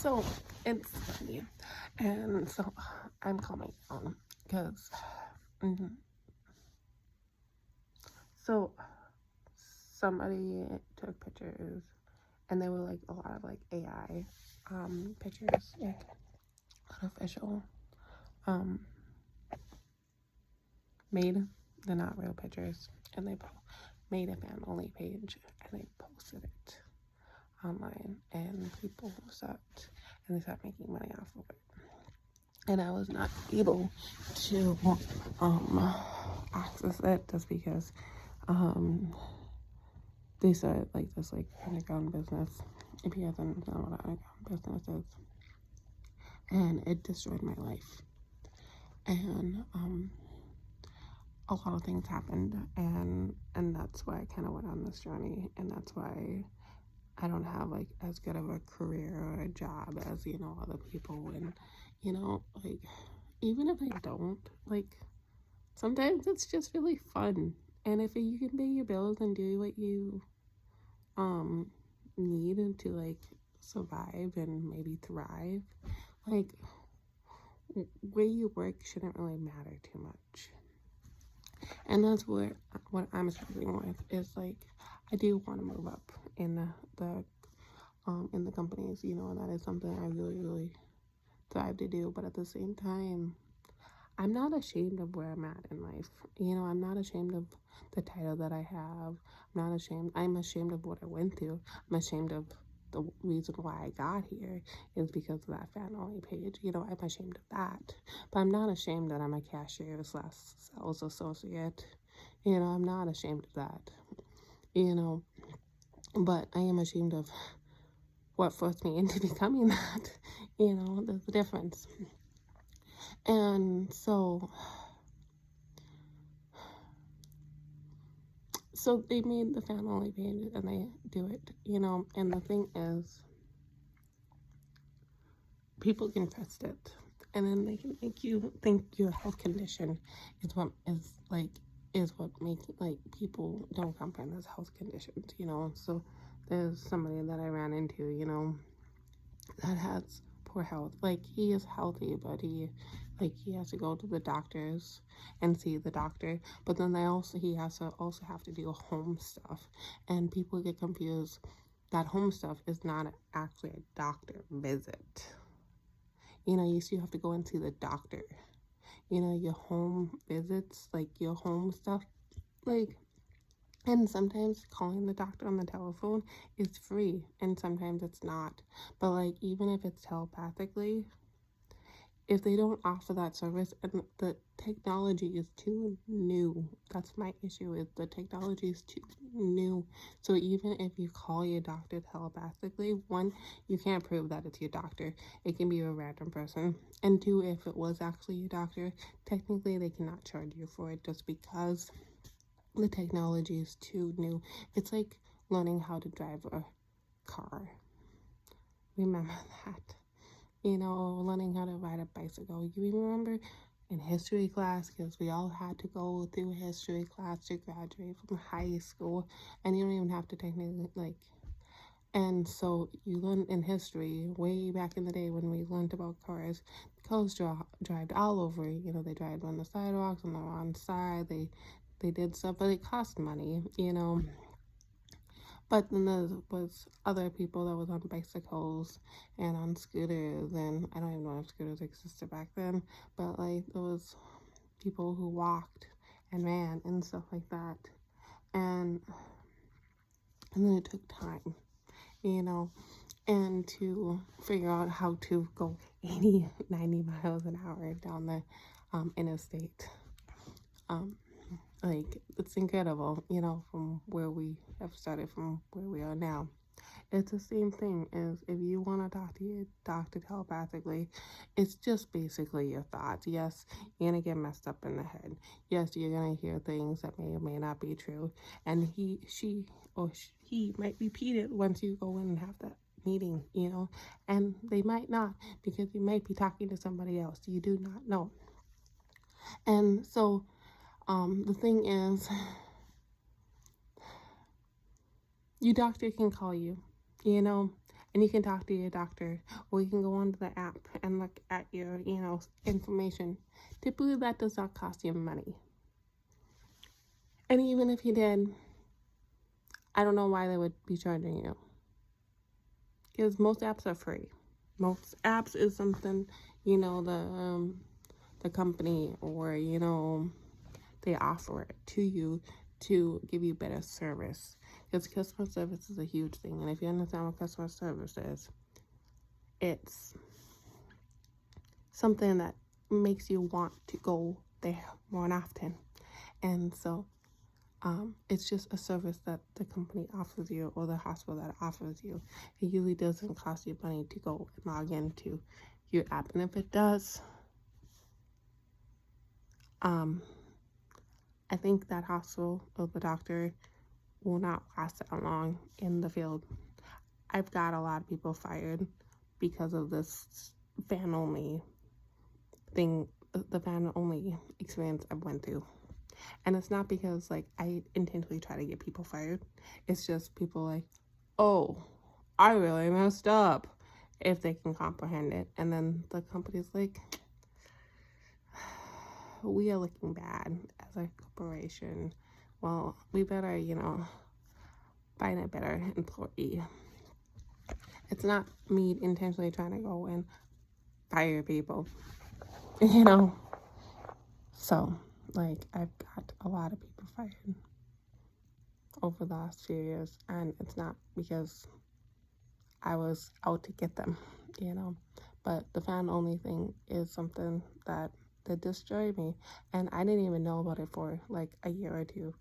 So it's funny, and so I'm calming down because, so somebody took pictures, and they were like a lot of like AI pictures, like artificial, um, made. They're not real pictures, and they made a fan only page, and they posted it online, and people start and they start making money off of it. And I was not able to access it just because they started like this like underground business. If you guys understand what an underground business is, and it destroyed my life. And a lot of things happened, and that's why I kind of went on this journey, and that's why I don't have like as good of a career or a job as other people. And like, even if I don't, like, sometimes it's just really fun. And if you can pay your bills and do what you need to like survive and maybe thrive, like, where you work shouldn't really matter too much. And that's what I'm struggling with is like, I do want to move up in the companies, and that is something I really, really thrive to do. But at the same time, I'm not ashamed of where I'm at in life. I'm not ashamed of the title that I have. I'm ashamed of what I went through. I'm ashamed of the reason why I got here is because of that fan only page. I'm ashamed of that. But I'm not ashamed that I'm a cashier / sales associate. I'm not ashamed of that. But I am ashamed of what forced me into becoming that. There's a difference. And so they made the fan only page and they do it, and the thing is, people can trust it, and then they can make you think your health condition is what makes like people don't comprehend as health conditions. So there's somebody that I ran into, that has poor health. Like, he is healthy, but he has to go to the doctors and see the doctor, but then he has to also have to do home stuff, and people get confused that home stuff is not actually a doctor visit. You still have to go and see the doctor. Your home visits, like your home stuff, like, and sometimes calling the doctor on the telephone is free, and sometimes it's not. But like, even if it's telepathically, if they don't offer that service and the technology is too new, that's my issue, is the technology is too new. So even if you call your doctor telepathically, one, you can't prove that it's your doctor. It can be a random person. And two, if it was actually your doctor, technically they cannot charge you for it just because the technology is too new. It's like learning how to drive a car. Remember that. Learning how to ride a bicycle. You remember in history class, because we all had to go through history class to graduate from high school, and you don't even have to technically, like, and so you learn in history, way back in the day when we learned about cars drive all over, they drive on the sidewalks, on the wrong side, they did stuff, but it cost money, But then there was other people that was on bicycles and on scooters, and I don't even know if scooters existed back then, but like there was people who walked and ran and stuff like that, and then it took time, and to figure out how to go 80, 90 miles an hour down the interstate. Like, it's incredible, from where we have started, from where we are now. It's the same thing as if you want to talk to your doctor telepathically. It's just basically your thoughts. Yes, you're going to get messed up in the head. Yes, you're going to hear things that may or may not be true. And he might repeat it once you go in and have that meeting, and they might not, because you might be talking to somebody else. You do not know. And so the thing is, your doctor can call you, and you can talk to your doctor, or you can go onto the app and look at your, information. Typically, that does not cost you money. And even if you did, I don't know why they would be charging you. Because most apps are free. Most apps is something, the company, or, they offer it to you to give you better service. Because customer service is a huge thing. And if you understand what customer service is, it's something that makes you want to go there more often. And so it's just a service that the company offers you, or the hospital that offers you. It usually doesn't cost you money to go and log into your app. And if it does, I think that hospital or the doctor will not last that long in the field. I've got a lot of people fired because of this fan only thing, the fan only experience I went through. And it's not because I intentionally try to get people fired. It's just people oh, I really messed up, if they can comprehend it. And then the company's we are looking bad as a corporation. Well, we better, find a better employee. It's not me intentionally trying to go and fire people, So, I've got a lot of people fired over the last few years, and it's not because I was out to get them, But the fan only thing is something that destroyed me, and I didn't even know about it for a year or two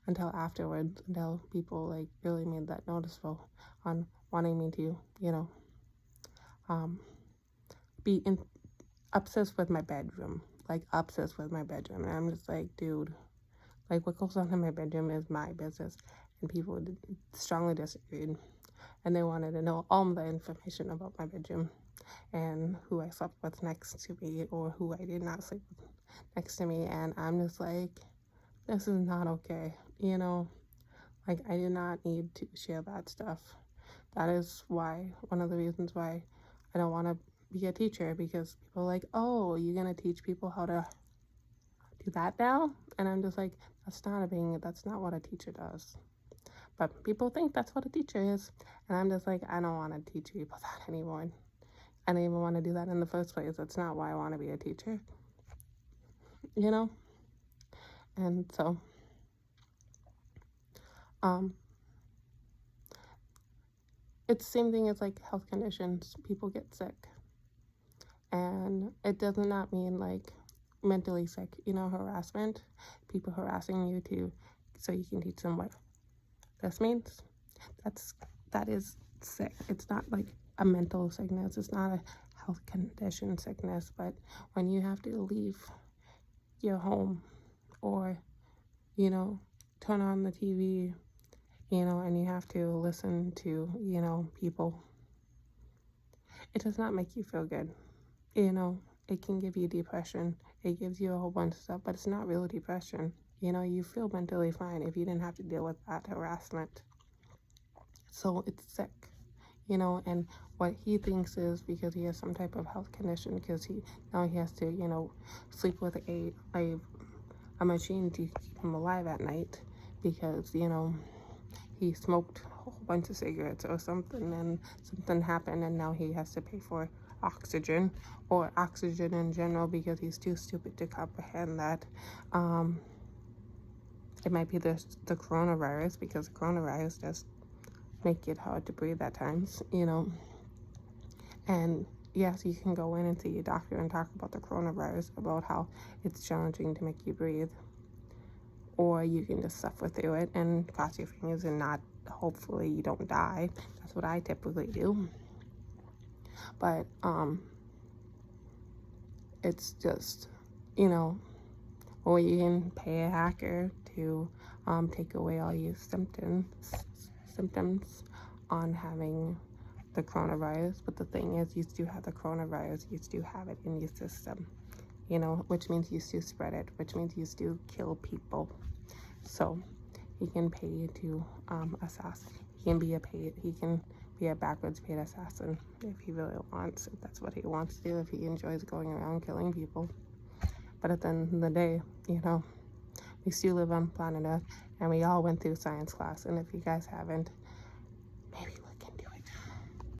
until afterwards, until people really made that noticeable on wanting me to, be obsessed with my bedroom, obsessed with my bedroom. And I'm just dude, what goes on in my bedroom is my business. And people strongly disagreed, and they wanted to know all the information about my bedroom, and who I slept with next to me, or who I did not sleep with next to me. And I'm just this is not okay, I do not need to share that stuff. That is one of the reasons why I don't want to be a teacher, because people are oh, you're gonna teach people how to do that now? And I'm just that's not what a teacher does. But people think that's what a teacher is, and I'm just I don't want to teach people that anymore. I don't even want to do that in the first place. That's not why I want to be a teacher, And so, it's the same thing as health conditions. People get sick, and it does not mean mentally sick, harassment, people harassing you so you can teach them what this means. That is sick. It's not a mental sickness. It's not a health condition sickness. But when you have to leave your home, or turn on the TV, and you have to listen to people, it does not make you feel good. It can give you depression. It gives you a whole bunch of stuff, but it's not real depression. You feel mentally fine if you didn't have to deal with that harassment. So it's sick, and what he thinks is because he has some type of health condition, because he has to, sleep with a machine to keep him alive at night, because, he smoked a whole bunch of cigarettes or something, and something happened, and now he has to pay for oxygen, or oxygen in general, because he's too stupid to comprehend that it might be the coronavirus, because the coronavirus does make it hard to breathe at times, and yes, you can go in and see your doctor and talk about the coronavirus, about how it's challenging to make you breathe, or you can just suffer through it and cross your fingers and hopefully you don't die. That's what I typically do. But it's just, or you can pay a hacker to take away all your symptoms on having the coronavirus. But the thing is, you still have the coronavirus, you still have it in your system, which means you still spread it, which means you still kill people. So he can pay you to assassinate. He can be a backwards paid assassin if he really wants, if that's what he wants to do, if he enjoys going around killing people. But at the end of the day, you know, we still live on planet Earth, and we all went through science class. And if you guys haven't, maybe